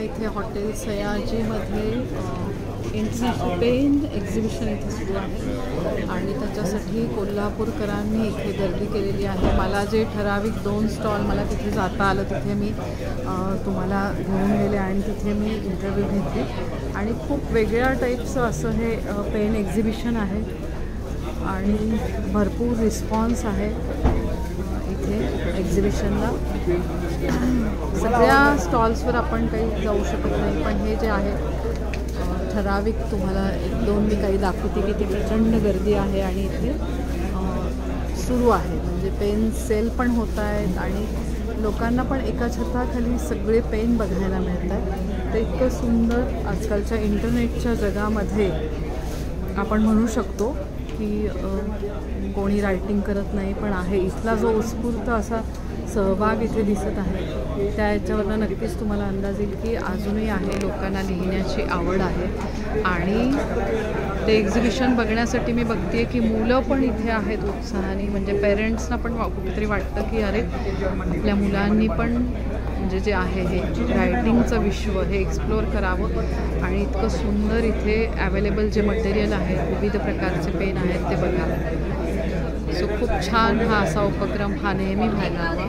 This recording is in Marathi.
इथे हॉटेल सयाजीमध्ये इंटरनॅशनल पेन एक्झिबिशन इथे सुरू आहे आणि त्याच्यासाठी कोल्हापूरकरांनी इथे गर्दी केलेली आहे. मला जे ठराविक 2 स्टॉल मला तिथे जाता आलं तिथे मी तुम्हाला घेऊन गेले आणि तिथे मी इंटरव्ह्यू घेतली आणि खूप वेगळ्या टाईपचं असं हे पेन एक्झिबिशन आहे आणि भरपूर रिस्पॉन्स आहे इथे एक्झिबिशनला. सगळ्या स्टॉल्सवर आपण काही जाऊ शकत नाही, पण हे जे आहे ठराविक तुम्हाला 1-2 मी काही दाखवते की ती प्रचंड गर्दी आहे आणि इथे सुरू आहे. म्हणजे पेन सेल पण होत आहेत आणि लोकांना पण एका छताखाली सगळे पेन बघायला मिळत आहेत. ते इतकं सुंदर आजकालच्या इंटरनेटच्या जगामध्ये आपण म्हणू शकतो की कोणी रायटिंग करत नाही, पण आहे इथला जो उत्स्फूर्त असा सहभाग इथे दिसत आहे त्या याच्यावरनं नक्कीच तुम्हाला अंदाज येईल की अजूनही आहे, लोकांना लिहिण्याची आवड आहे. आणि ते एक्झिबिशन बघण्यासाठी मी बघते की मुलं पण इथे आहेत उत्साहाने. म्हणजे पेरेंट्सना पण कुठेतरी वाटतं की अरे आपल्या मुलांनी पण म्हणजे जे आहे हे रायटिंगचं विश्व हे एक्सप्लोअर करावं आणि इतकं सुंदर इथे अवेलेबल जे मटेरियल आहे, विविध प्रकारचे पेन आहेत ते बघावं. सो खूप छान हा असा उपक्रम हा नेहमी व्हायला हवा.